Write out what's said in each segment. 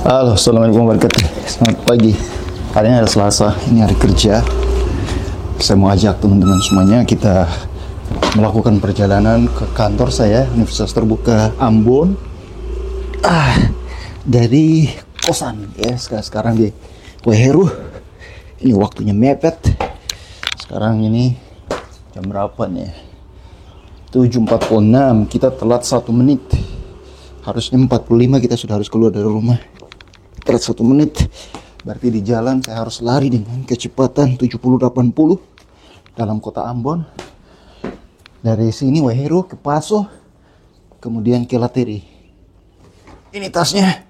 Halo, assalamualaikum warahmatullahi wabarakatuh. Selamat pagi. Hari ini hari Selasa, ini hari kerja. Saya mau ajak teman-teman semuanya kita melakukan perjalanan ke kantor saya, Universitas Terbuka Ambon. Dari kosan ya, sekarang di Waheru. Ini waktunya mepet. Sekarang ini jam berapa nih? 7.46. Kita telat 1 menit. Harusnya 45 kita sudah harus keluar dari rumah. Telat 1 menit. Berarti di jalan saya harus lari dengan kecepatan 70-80 dalam kota Ambon. Dari sini Waheru ke Paso, kemudian ke Lateri. Ini tasnya.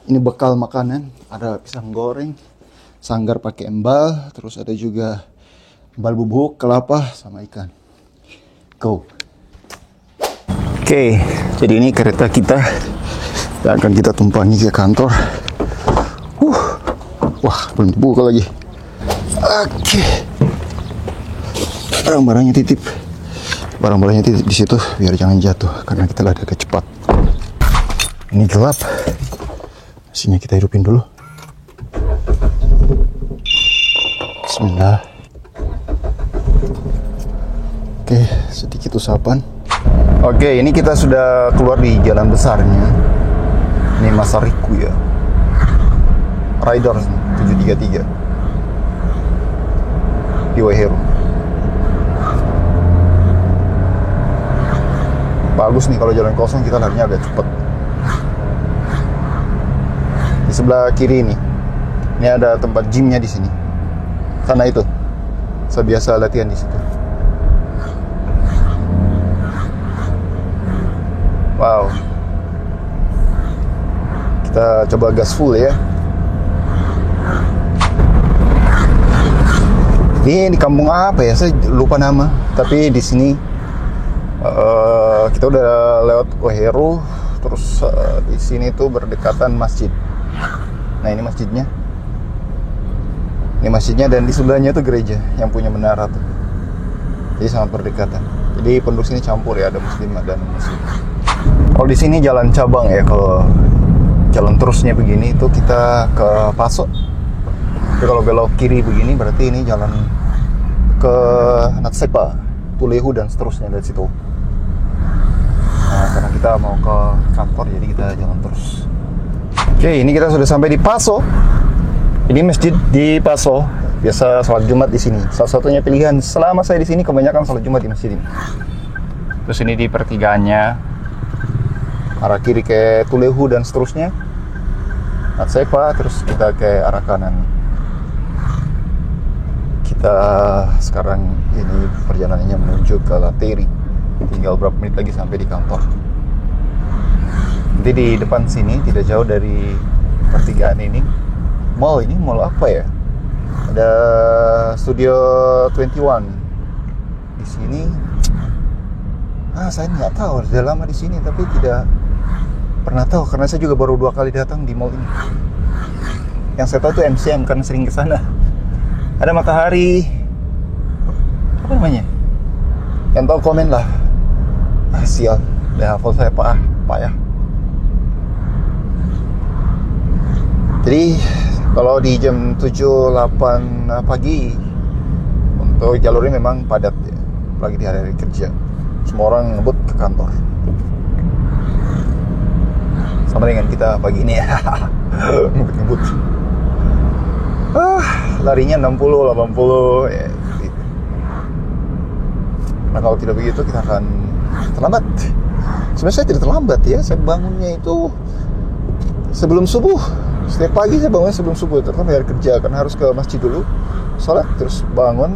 Ini bekal makanan. Ada pisang goreng, sanggar pakai embal, terus ada juga embal bubuk, kelapa, sama ikan. Go. Oke, jadi ini kereta kita yang akan kita tumpangi ke kantor. Wah, belum dibuka lagi. Oke. Barang-barangnya titip di situ biar jangan jatuh karena kita lagi agak cepat. Ini gelap. Mesinnya kita hidupin dulu. Bismillah. Oke, sedikit usapan. Oke, ini kita sudah keluar di jalan besarnya. Ini Masariku ya. Rider 733 di Waheru. Bagus nih kalau jalan kosong, kita larinya agak cepat. Di sebelah kiri ini ada tempat gymnya di sini. Sana itu. Saya biasa latihan di situ. Wow. Kita coba gas full ya. Ini di kampung apa ya? Saya lupa nama. Tapi di sini kita udah lewat Waheru, terus di sini tuh berdekatan masjid. Nah, ini masjidnya. Ini masjidnya dan di sebelahnya tuh gereja yang punya menara tuh. Jadi sangat berdekatan. Jadi penduduk sini campur ya, ada muslim dan muslim. Kalau di sini jalan cabang ya, kalau jalan terusnya begini itu kita ke Paso. Tapi kalau belok kiri begini berarti ini jalan ke Natsepa, Tulehu dan seterusnya dari situ. Nah, karena kita mau ke kantor jadi kita jalan terus. Oke, ini kita sudah sampai di Paso. Ini masjid di Paso. Biasa sholat Jumat di sini. Salah satunya pilihan selama saya di sini kebanyakan sholat Jumat di masjid ini. Terus ini di pertigaannya arah kiri ke Tulehu dan seterusnya, Natsepa, terus kita ke arah kanan. Kita sekarang ini perjalanannya menuju ke Lateri. Tinggal berapa menit lagi sampai di kantor. Nanti di depan sini tidak jauh dari pertigaan ini mall apa ya? Ada Studio 21 di sini. Saya nggak tahu, sudah lama di sini tapi tidak pernah tahu karena saya juga baru 2 kali datang di mall ini. Yang saya tahu itu MCM karena sering ke sana. Ada matahari. Apa namanya? Yang tahu komen lah. Sial, udah hafal saya Pak ya. Jadi kalau di jam 7-8 pagi untuk jalurnya memang padat ya, apalagi di hari-hari kerja. Semua orang ngebut ke kantor. Sama dengan kita pagi ini ya. Ngebut. Larinya 60-80 ya, gitu. Nah, kalau tidak begitu kita akan terlambat. Sebenarnya saya tidak terlambat ya. Saya bangunnya itu sebelum subuh. Setiap pagi saya bangun sebelum subuh, terutama dari kerja karena harus ke masjid dulu, sholat, terus bangun,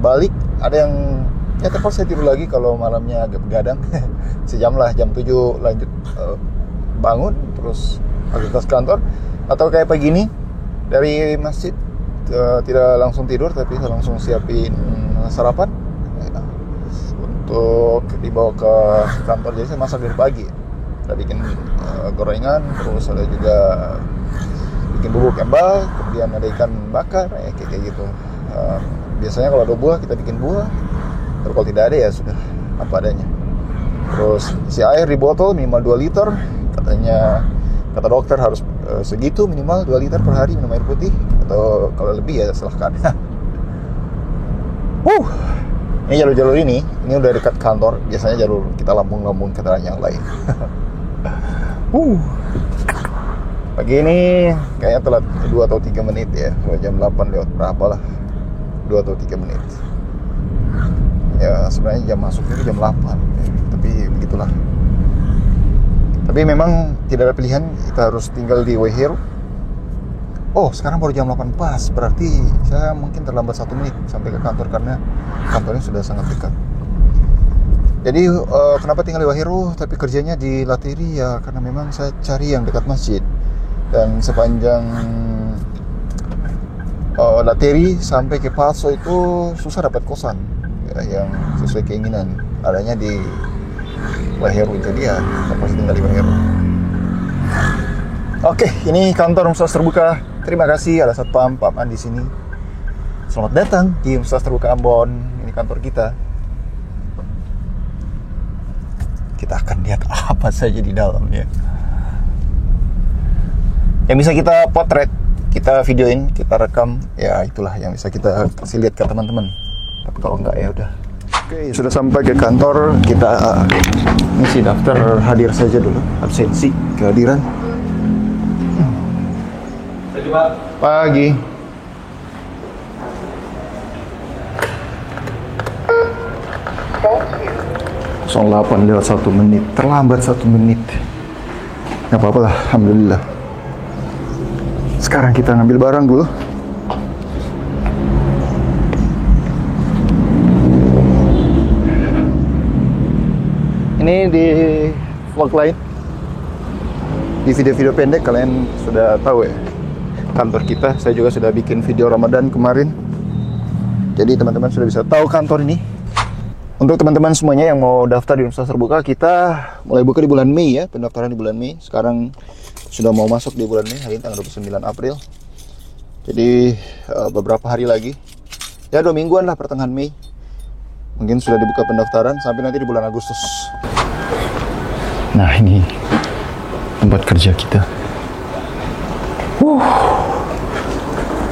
balik. Ada yang ya terpaksa saya tidur lagi kalau malamnya agak begadang. Sejam lah, jam 7 lanjut bangun, terus aktivitas kantor. Atau kayak pagi ini dari masjid tidak langsung tidur, tapi saya langsung siapin sarapan untuk dibawa ke kantor. Jadi saya masak dari pagi. Kita bikin gorengan, terus ada juga bikin bubuk embal, kemudian ada ikan bakar, kayak gitu. Biasanya kalau ada buah kita bikin buah. Terus kalau tidak ada ya sudah apa adanya. Terus isi air di botol minimal 2 liter. Katanya kata dokter harus segitu, minimal 2 liter per hari minum air putih, atau kalau lebih ya silahkan. Ini jalur-jalur ini udah dekat kantor. Biasanya jalur kita lambung-lambung kendaraan yang lain. Pagi ini kayaknya telat 2 atau 3 menit ya. Jam 8 lewat berapa lah, 2 atau 3 menit. Ya sebenarnya jam masuknya itu jam 8 ya, tapi begitulah. Tapi memang tidak ada pilihan, kita harus tinggal di Waihero. Oh, sekarang baru jam 8 pas, berarti saya mungkin terlambat 1 menit sampai ke kantor karena kantornya sudah sangat dekat. Jadi kenapa tinggal di Waihero tapi kerjanya di Lateri ya, karena memang saya cari yang dekat masjid. Dan sepanjang Lateri sampai ke Paso itu susah dapat kosan ya, yang sesuai keinginan, adanya di Waihero. Jadi ya terpaksa tinggal di Waihero. Oke, ini kantor Universitas Terbuka. Terima kasih ada Satpam, Pak Man di sini. Selamat datang di Universitas Terbuka Ambon. Ini kantor kita. Kita akan lihat apa saja di dalam ya. Yang bisa kita potret, kita videoin, kita rekam, ya itulah yang bisa kita kasih lihat ke teman-teman. Tapi kalau enggak ya udah. Oke, sudah sampai ke kantor. Kita ngisi daftar hadir saja dulu, absensi kehadiran. Pagi. Thank you. 08 lewat 1 menit, terlambat 1 menit. Gak apa-apa lah, alhamdulillah. Sekarang kita ngambil barang dulu. Ini di vlog lain, di video-video pendek kalian sudah tahu ya kantor kita. Saya juga sudah bikin video Ramadan kemarin, jadi teman-teman sudah bisa tahu kantor ini. Untuk teman-teman semuanya yang mau daftar di Universitas Terbuka, kita mulai buka di bulan Mei ya, pendaftaran di bulan Mei. Sekarang sudah mau masuk di bulan Mei, hari ini tanggal 29 April. Jadi beberapa hari lagi, ya 2 mingguan lah, pertengahan Mei mungkin sudah dibuka pendaftaran sampai nanti di bulan Agustus. Nah, ini tempat kerja kita.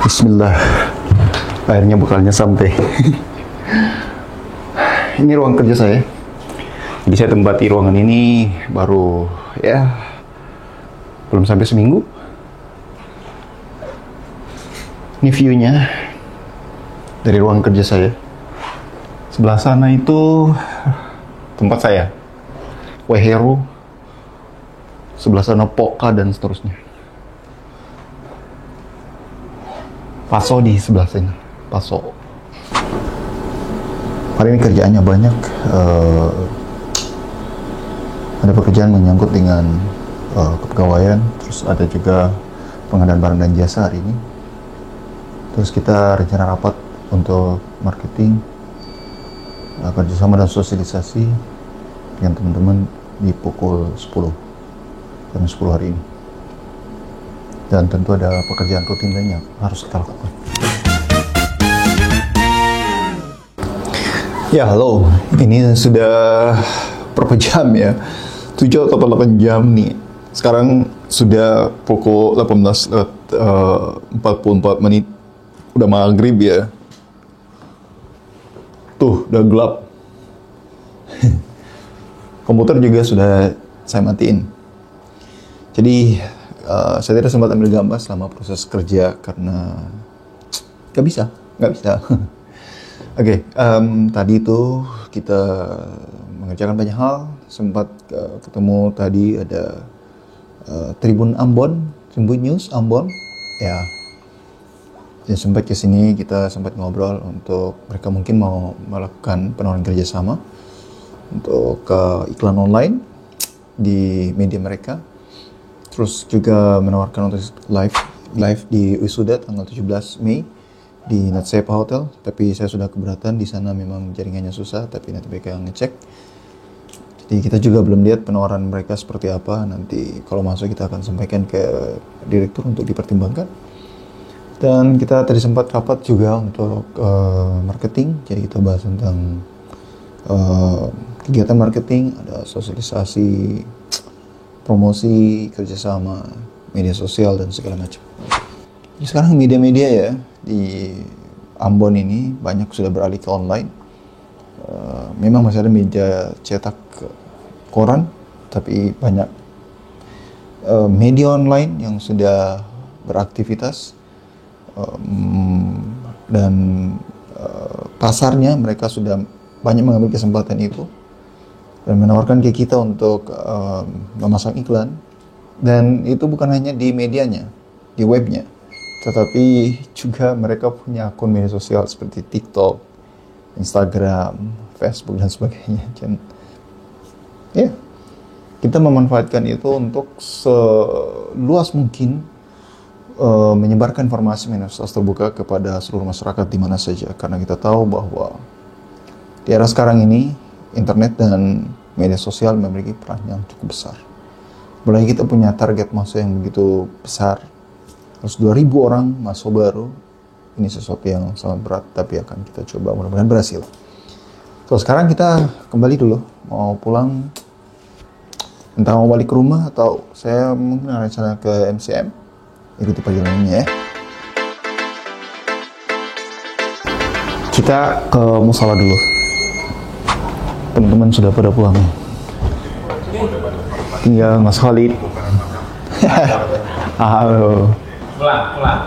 Bismillah, akhirnya bekalnya sampai. Ini ruang kerja saya. Jadi saya tempati ruangan ini baru ya belum sampai seminggu. Ini view-nya dari ruang kerja saya. Sebelah sana itu tempat saya, Waihero. Sebelah sana Poka dan seterusnya. Paso di sebelah sini, Paso. Hari ini kerjaannya banyak. Ada pekerjaan menyangkut dengan kepegawaian, terus ada juga pengadaan barang dan jasa hari ini. Terus kita rencana rapat untuk marketing, kerjasama dan sosialisasi dengan teman-teman di pukul 10, jam 10 hari ini. Dan tentu ada pekerjaan rutin lainnya harus kita lakukan. Ya, halo. Ini sudah berapa jam ya? 7 atau 8 jam nih. Sekarang sudah pukul 18:44 menit. Udah maghrib ya. Tuh, udah gelap. Komputer juga sudah saya matiin. Jadi, saya tidak sempat ambil gambar selama proses kerja karena nggak bisa. Oke, tadi itu kita mengerjakan banyak hal. Sempat ketemu tadi ada Tribun Ambon, Tribun News Ambon, ya. Dan sempat kesini kita sempat ngobrol untuk mereka mungkin mau melakukan penawaran kerjasama untuk iklan online di media mereka. Terus juga menawarkan untuk live di Wisuda tanggal 17 Mei. Di Natsepa Hotel, tapi saya sudah keberatan. Di sana memang jaringannya susah, tapi nanti mereka yang ngecek. Jadi kita juga belum lihat penawaran mereka seperti apa. Nanti kalau masuk kita akan sampaikan ke direktur untuk dipertimbangkan. Dan kita tadi sempat rapat juga untuk marketing. Jadi kita bahas tentang kegiatan marketing, ada sosialisasi promosi, kerjasama, media sosial dan segala macam. Sekarang media-media ya di Ambon ini banyak sudah beralih ke online. Memang masih ada media cetak koran, tapi banyak media online yang sudah beraktivitas dan pasarnya mereka sudah banyak mengambil kesempatan itu dan menawarkan ke kita untuk memasang iklan. Dan itu bukan hanya di medianya, di webnya, tetapi juga mereka punya akun media sosial seperti TikTok, Instagram, Facebook dan sebagainya. Dan ya, kita memanfaatkan itu untuk seluas mungkin menyebarkan informasi Universitas Terbuka kepada seluruh masyarakat di mana saja, karena kita tahu bahwa di era sekarang ini internet dan media sosial memiliki peran yang cukup besar. Apalagi kita punya target masa yang begitu besar, harus 2.000 orang mahasiswa baru. Ini sesuatu yang sangat berat, tapi akan kita coba, mudah-mudahan berhasil. So, sekarang kita kembali dulu, mau pulang, entah mau balik ke rumah atau saya mungkin ada rencana ke MCM. Ikuti perjalanannya ya. Kita ke musola dulu. Teman-teman sudah pada pulang. Tinggal Mas Khalid. Halo. Pulang.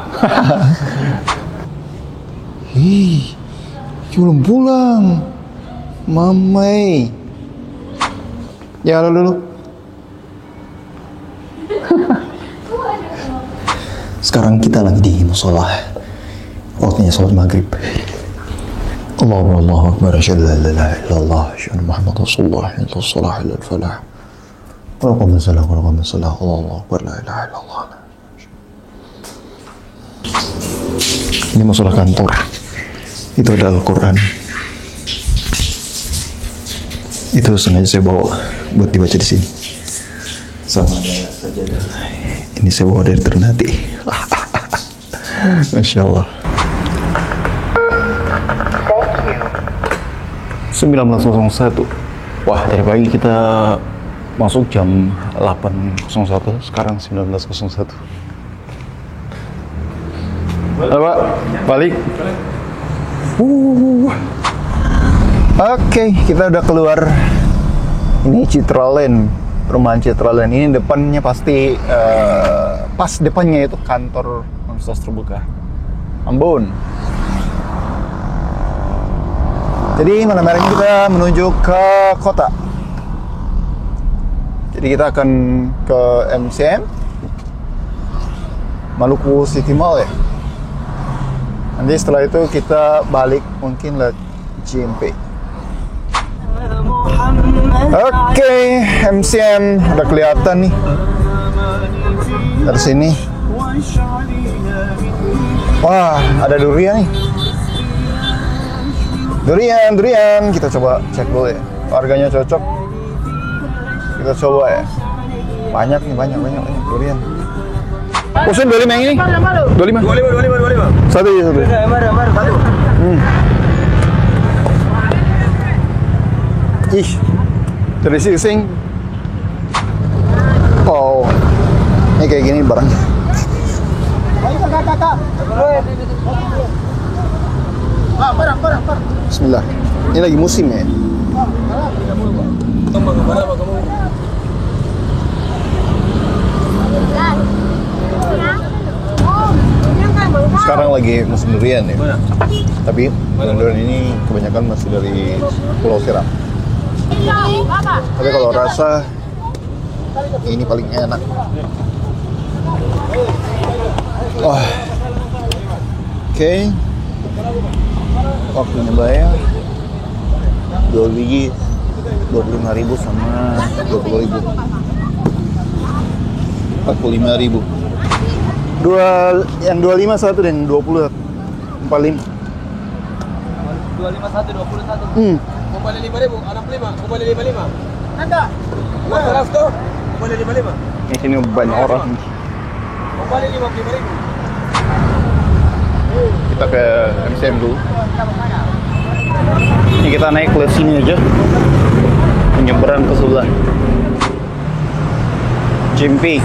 Ih, belum pulang. Mamai. Ya, halo dulu. Sekarang kita lagi di musola. Waktunya sholat maghrib. Allahu Akbar, asyhadu an la ilaha illallah, asyhadu anna Muhammadar Rasulullah, inna shalah ilal falah. Allahu Akbar, la ilaha illallah. Ini musola kantor. Itu ada Al-Quran. Itu sengaja saya bawa buat dibaca di sini. Sama ada sajadah. Ini saya bawa dari Ternate. Masya Allah. 19.01. Wah, dari pagi kita masuk jam 8.01. Sekarang 19.01. Halo Pak, balik. Oke, kita udah keluar. Ini Citraland, perumahan Citraland. Ini depannya pasti pas depannya itu kantor Universitas Terbuka Ambon. Jadi malam hari ini kita menuju ke kota. Jadi kita akan ke MCM, Maluku City Mall ya. Nanti setelah itu kita balik mungkin lewat JMP. Oke, MCM udah kelihatan nih dari sini. Wah, ada durian nih. Durian. Kita coba cek dulu ya. Harganya cocok. Kita coba ya. Banyak durian. Usun 25 yang ini? 25. Satu. Ih, dari sing. Oh, ini kayak gini barangnya. Kakak. Bismillah. Ini lagi musim ya. Sekarang lagi musim durian ya. Tapi durian ini kebanyakan masih dari Pulau Seram. Tapi kalau rasa ini paling enak. Wah. Oke. Waktunya bayar 2 biji 25.000 sama 20.000. 45.000. Yang 25 satu dan 20 45. 25 1 21. Mau balik 5.000, anak 5, mau balik 55. Ada. Mau keras tuh, mau balik 55. Di sini banyak orang. Mau balik 55.000. Kita ke MCM dulu. Ini kita naik ke sini aja, penyeberan ke sebelah. Cimpi.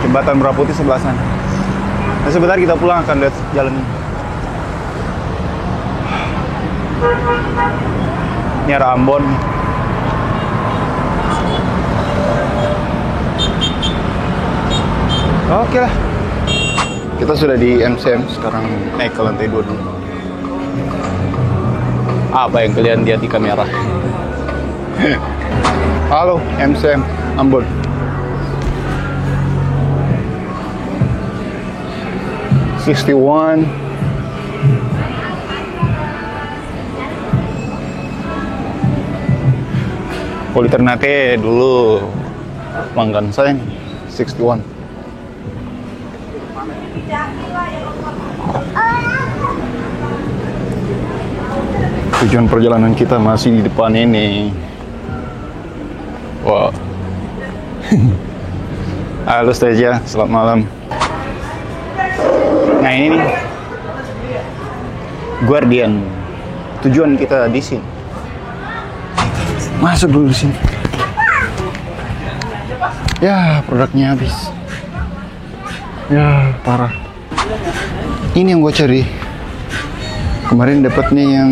Jembatan Merah Putih sebelah sana. Nah, sebentar kita pulang akan lihat jalan ini. Ini arah Ambon. Oke lah. Kita sudah di MCM, sekarang naik ke lantai 2 dulu. Apa yang kalian lihat di kamera? Halo, MCM Ambon. ...61... Poli Ternate dulu pelanggan saya nih, 61. Tujuan perjalanan kita masih di depan ini. Wow. Halo Stasia, selamat malam. Nah ini nih Guardian. Tujuan kita di sini. Masuk dulu di sini. Ya, produknya habis. Ya, parah. Ini yang gue cari. Kemarin dapatnya yang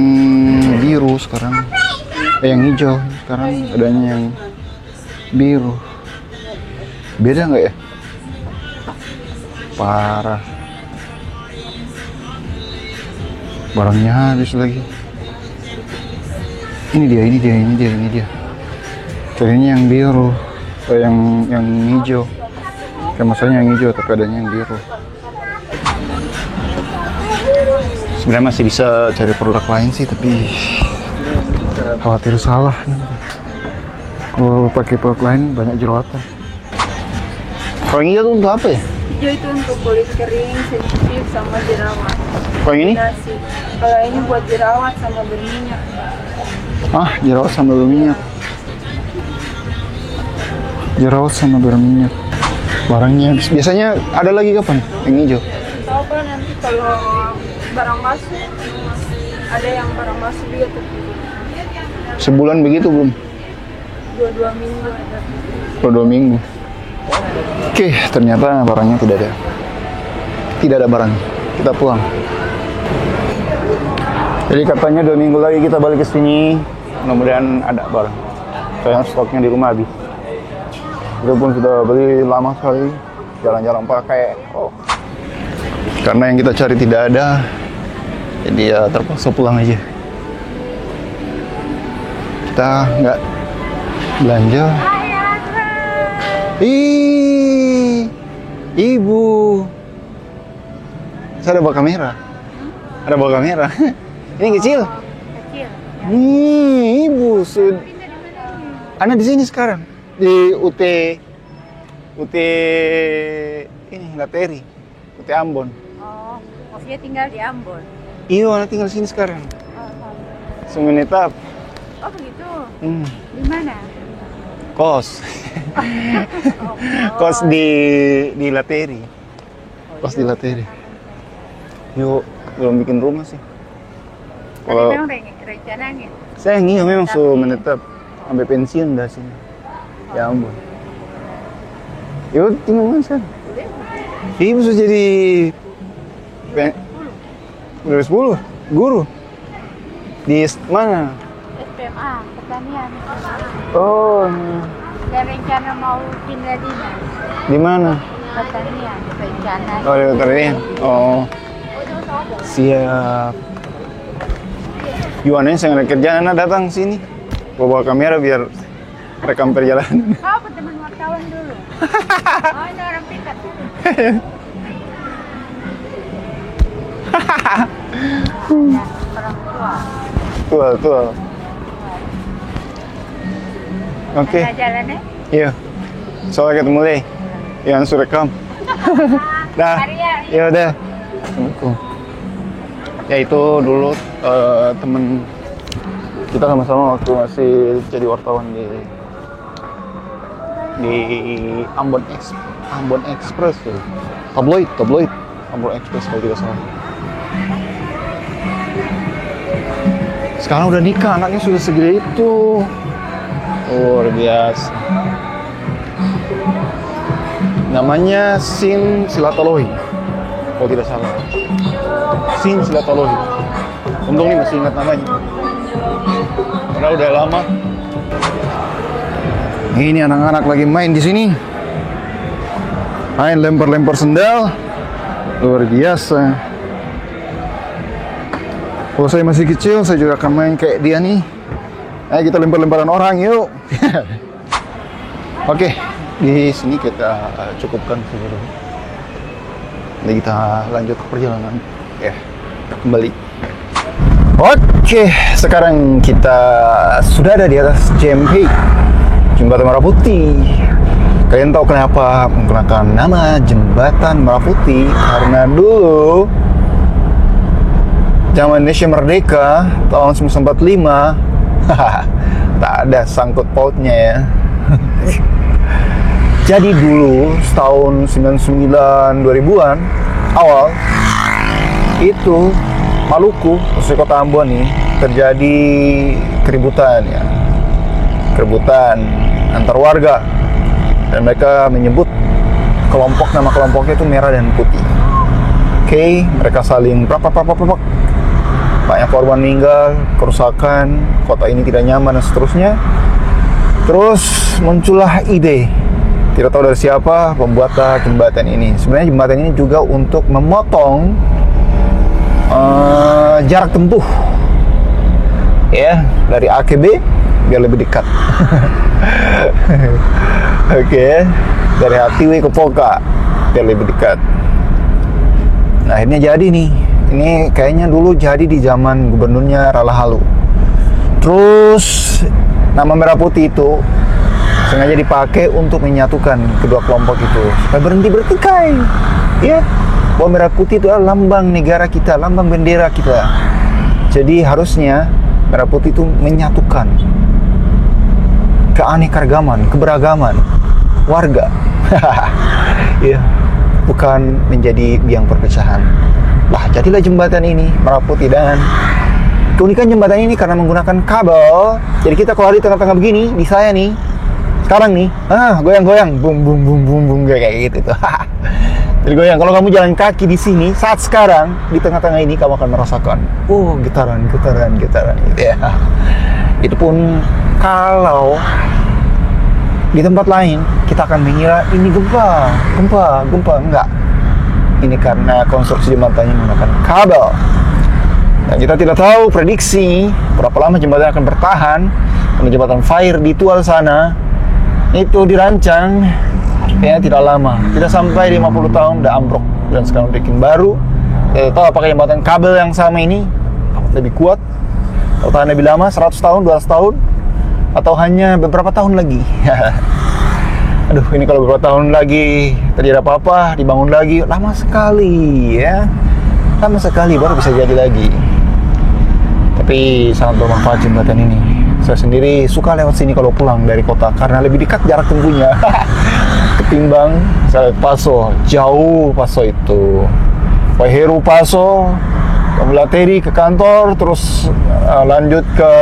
biru, sekarang yang hijau. Sekarang adanya yang biru. Beda nggak ya? Parah. Barangnya habis lagi. Ini dia. Carinya yang biru, yang hijau. Kayak masalahnya yang hijau, tapi adanya yang biru. Sebenarnya masih bisa cari produk lain sih, tapi khawatir salah. Kalau pakai produk lain banyak jerawatan. Kalau yang hijau itu untuk apa ya? Hijau itu untuk kulit kering, sensitif, sama jerawat. Kalau yang ini? Kalau ini buat jerawat sama berminyak. Ah, jerawat sama berminyak. Jerawat sama berminyak. Barangnya habis. Biasanya ada lagi kapan yang hijau? Tahu kan nanti kalau barang masuk, ada yang barang masuk juga tuh. Sebulan begitu belum? 2 minggu ada. 2 minggu. Oke, ternyata barangnya tidak ada. Tidak ada barang. Kita pulang. Jadi katanya 2 minggu lagi kita balik ke sini. Mudah-mudahan ada barang. Soalnya stoknya di rumah habis. Kita pun sudah beli lama sekali. Jarang-jarang pakai. Oh. Karena yang kita cari tidak ada. Jadi ya terpaksa pulang aja. Kita nggak belanja. Ih, ibu. Saya ada bawa kamera. Ada bawa kamera. Ini kecil. Kecil. Ibu. Anak di sini sekarang di UT ini Lateri, UT Ambon. Oh, maksudnya tinggal di Ambon. Iya, anak tinggal di sini sekarang. Oh, Menetap. oh begitu. Di Hmm. mana? Kos. Kos di Lateri. Kos di Lateri. Yuk, belum bikin rumah sih. Kalau memang rencananya. Saya iya memang so menetap sampai pensiun dah sini. Ya ampun. Yuk, tinggal mana sekarang? Ibu sudah jadi 2010 guru di mana? SMA, pertanian. Oh, Dan rencana mau pindah dinas. di mana? Pertanian, rencana. Oh, di pertanian. Oh, siap. Yuananya saya nggak kerjaan, Anak datang sini. Bawa kamera biar rekam perjalanan. Kau ke teman wartawan dulu. Oh, ini orang pintar. Ya, orang tua. Tua. Oke. Mana jalannya? Iya. Soalnya ketemu deh. Yang suruh rekam. Dah. Ya udah. Assalamualaikum. Ya itu dulu temen kita sama-sama waktu masih jadi wartawan di Ambon Express tuh. Tabloid Ambon Express kalau tidak salah. Sekarang udah nikah, anaknya sudah segede itu. Luar biasa. Namanya Sin Silatolohi. Oh tidak salah. Sin Silatolohi. Untung nih masih ingat namanya. Karena udah lama. Ini anak-anak lagi main di sini. Main lempar-lempar sendal. Luar biasa. Kalau saya masih kecil, saya juga akan main kayak dia nih. Ayo kita lempar-lemparan orang, yuk. Oke, di sini kita cukupkan dulu. Nanti kita lanjut ke perjalanan. Ya, kembali. Oke, sekarang kita sudah ada di atas JMP, Jembatan Merah Putih. Kalian tahu kenapa menggunakan nama Jembatan Merah Putih? Karena dulu zaman Indonesia Merdeka tahun 1945 tak ada sangkut pautnya ya. Jadi dulu tahun 99 2000-an awal itu Maluku, khususnya Kota Ambon nih, terjadi keributan ya. Keributan antar warga. Dan mereka menyebut nama kelompoknya itu merah dan putih. Oke, mereka saling banyak korban meninggal, kerusakan, kota ini tidak nyaman dan seterusnya. Terus muncullah ide, tidak tahu dari siapa, pembuat jembatan ini. Sebenarnya jembatan ini juga untuk memotong jarak tempuh ya dari A ke B biar lebih dekat. Oke, dari Hatiwi ke Poka biar lebih dekat. Nah, akhirnya jadi nih. Ini kayaknya dulu jadi di zaman gubernurnya Ralahalu. Terus nama merah putih itu sengaja dipakai untuk menyatukan kedua kelompok itu supaya berhenti bertikai. Ya, bahwa merah putih itu adalah lambang negara kita, lambang bendera kita. Jadi harusnya merah putih itu menyatukan keanekaragaman, keberagaman warga. Ya, bukan menjadi biang perpecahan. Lah, jadilah jembatan ini merah putih. Dan keunikan jembatan ini karena menggunakan kabel. Jadi kita kalau di tengah-tengah begini, di saya nih, sekarang nih, goyang-goyang, bum bum bum bum bum kayak gitu tuh. Jadi goyang. Kalau kamu jalan kaki di sini saat sekarang di tengah-tengah ini, kamu akan merasakan, getaran gitu ya. Itu pun kalau di tempat lain kita akan mengira ini gempa, enggak. Ini karena konstruksi jembatannya menggunakan kabel. Dan kita tidak tahu prediksi berapa lama jembatan akan bertahan. Karena jembatan Fire di Tual sana itu dirancang kayaknya tidak lama, tidak sampai 50 tahun udah ambrok. Dan sekarang bikin baru. Tidak tahu apakah jembatan kabel yang sama ini lebih kuat atau tahan lebih lama, 100 tahun, 200 tahun, atau hanya beberapa tahun lagi. Aduh, ini kalau beberapa tahun lagi terjadi apa-apa, dibangun lagi, lama sekali ya. Lama sekali baru bisa jadi lagi. Tapi sangat bermanfaat jembatan ini. Saya sendiri suka lewat sini kalau pulang dari kota karena lebih dekat jarak tempuhnya ketimbang saya Paso. Jauh Paso itu. Waiheru Paso, Lateri ke kantor, terus lanjut ke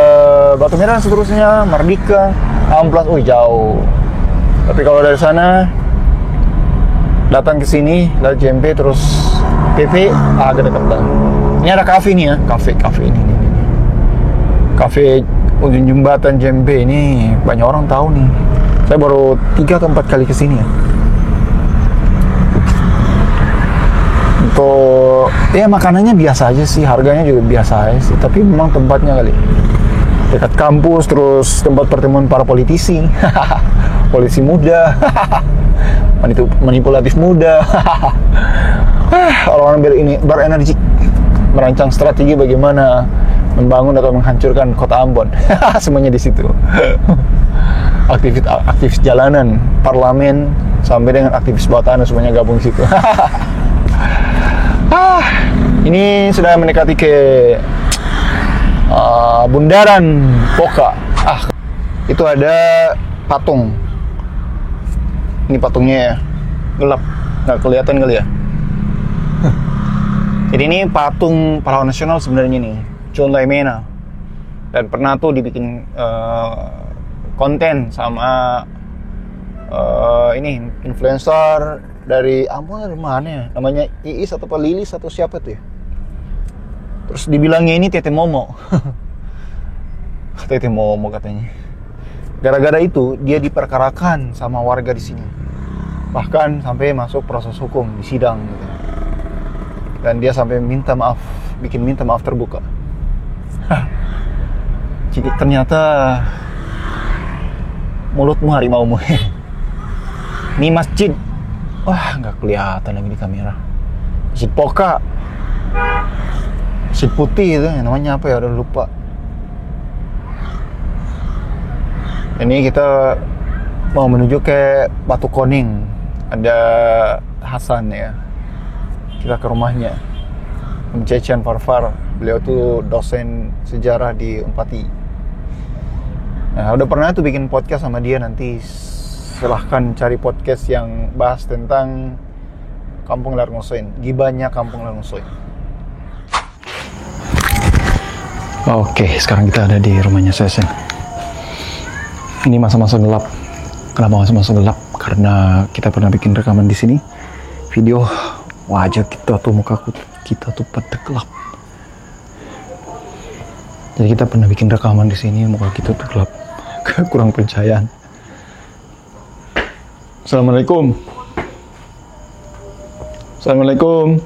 Batu Merah seterusnya, Mardika, Amplas, jauh. Tapi kalau dari sana datang ke sini, dari JMP terus PP agak dekat banget. Ini ada kafe nih ya, kafe ini. Kafe ujung jembatan JMP ini banyak orang tahu nih. Saya baru 3 atau 4 kali ke sini ya. Untuk ya makanannya biasa aja sih, harganya juga biasa aja sih. Tapi memang tempatnya kali dekat kampus, terus tempat pertemuan para politisi. Polisi muda, manipulatif muda, orang-orang berenergi, merancang strategi bagaimana membangun atau menghancurkan kota Ambon. Semuanya di situ. Aktivis jalanan, parlemen, sampai dengan aktivis bawah tanah semuanya gabung di situ. Ini sudah mendekati ke Bundaran Poka. Itu ada patung. Ini patungnya ya, gelap, nggak kelihatan kali ya. Jadi ini patung pahlawan nasional sebenarnya nih, John Laimena. Dan pernah tuh dibikin konten sama ini influencer dari dari mana ya? Namanya Iis atau Lilis atau siapa tuh ya? Terus dibilangnya ini Tete Momo. Tete Momo katanya. Gara-gara itu dia diperkarakan sama warga di sini. Bahkan sampai masuk proses hukum di sidang gitu. Dan dia sampai bikin minta maaf terbuka. Jadi ternyata mulutmu harimaumu. Ini masjid. Wah, nggak kelihatan lagi di kamera. Masjid Poka. Masjid putih itu, namanya apa ya? Udah lupa. Ini kita mau menuju ke Batu Koning. Ada Hasan ya. Kita ke rumahnya. Om Cecen Farfar. Beliau tuh dosen sejarah di Unpati. Nah, udah pernah tuh bikin podcast sama dia. Nanti silahkan cari podcast yang bahas tentang Kampung Larngosoin, gibahnya Kampung Larngosoin. Oke, sekarang kita ada di rumahnya Cecen. Ini masa-masa gelap. Kenapa masa-masa gelap? Karena kita pernah bikin rekaman di sini. Video wajah kita tuh, muka kita tuh pada gelap. Jadi kita pernah bikin rekaman di sini, muka kita tuh gelap. Kurang percayaan. Assalamualaikum. Assalamualaikum.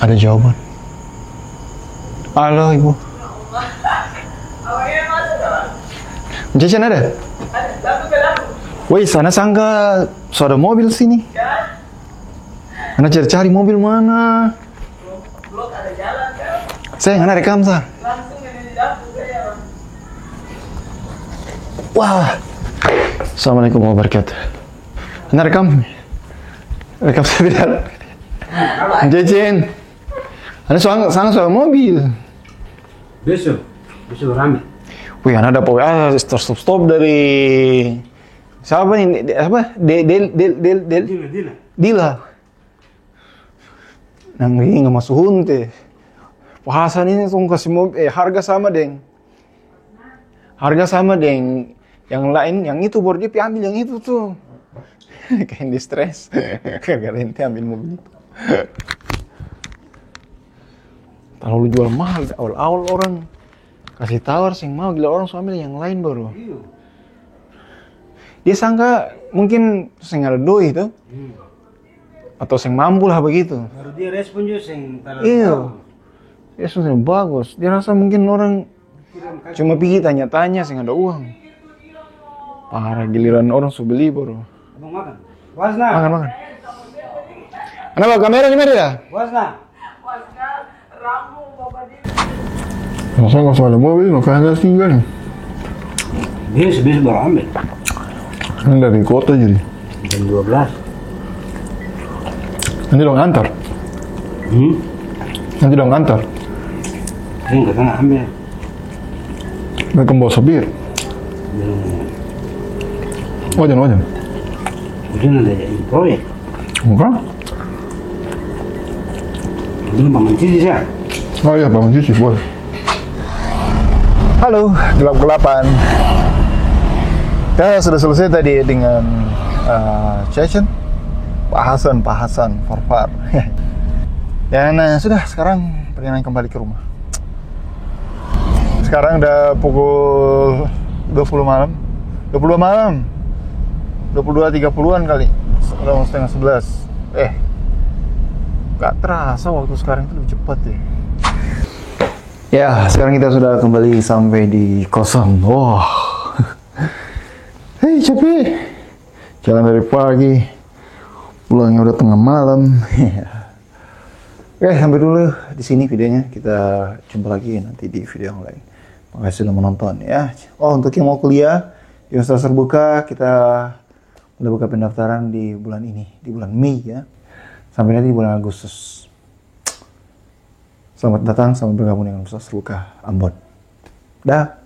Ada jawaban. Halo ibu. Jajan ada? Wih, sana sangka ada mobil sini. Ana cari mobil mana? Belum ada jalan kan? Saya nggak rekam sah. Langsung ini di dapur saya. Wah. Assalamualaikum warahmatullahi wabarakatuh. Ana rekam sebentar. Jajan. Ana soal mobil. Besok rame. Wih, Ana dapat WA stop dari siapa nih? Apa? Dila. Nang ini nggak masuk hunte. Bahasan ini tuh kasih mobil, harga sama deng. Yang lain, yang itu baru dia ambil yang itu tuh. Kayak di stres. Gara-gara ente ambil mobil itu. Kalau lu jual mahal, awal-awal orang kasih tawar sing mau, gila orang ambil yang lain baru. Dia sangka mungkin sing ada doi itu. Atau sing mampu lah begitu. Baru dia respon juga sing iya. Dia sudah bagus. Dia rasa mungkin orang cuma pergi tanya-tanya sing ada uang. Parah, giliran orang sudah beli baru. Abang makan. Wasna. Makan. Ana bawa kamera di mana ya? Wasna. Ramu bapak dia. Masa nggak ada mobil, nggak ada tinggal nih. Bis baru ambil. Ini dari kota jadi. Jam 12. Nanti dong antar. Nanti dong antar. Ini nggak kena ambil. Mereka bawa sopir. Wajan. Udah ada jadi proyek. Enggak? Belum Pak Mencis ya? Oh iya, Pak Mencis boleh. Halo, gelap-gelapan. Ya, sudah selesai tadi dengan Cecen. Pak Hasan, Farfar. Dan sudah, sekarang perjalanan kembali ke rumah. Sekarang udah pukul 20 malam. 22.30-an kali. Udah mau setengah 11. Gak terasa waktu sekarang itu lebih cepat deh. Ya, sekarang kita sudah kembali sampai di kosan. Wah. Hei, capek. Jalan dari pagi. Pulangnya udah tengah malam. Oke, sampai dulu di sini videonya. Kita jumpa lagi nanti di video yang lain. Makasih sudah menonton ya. Oh, untuk yang mau kuliah di Universitas Terbuka, kita udah buka pendaftaran di bulan ini, di bulan Mei ya. Sampai nanti di bulan Agustus. Selamat datang, selamat bergabung dengan Universitas Terbuka Ambon. Dah.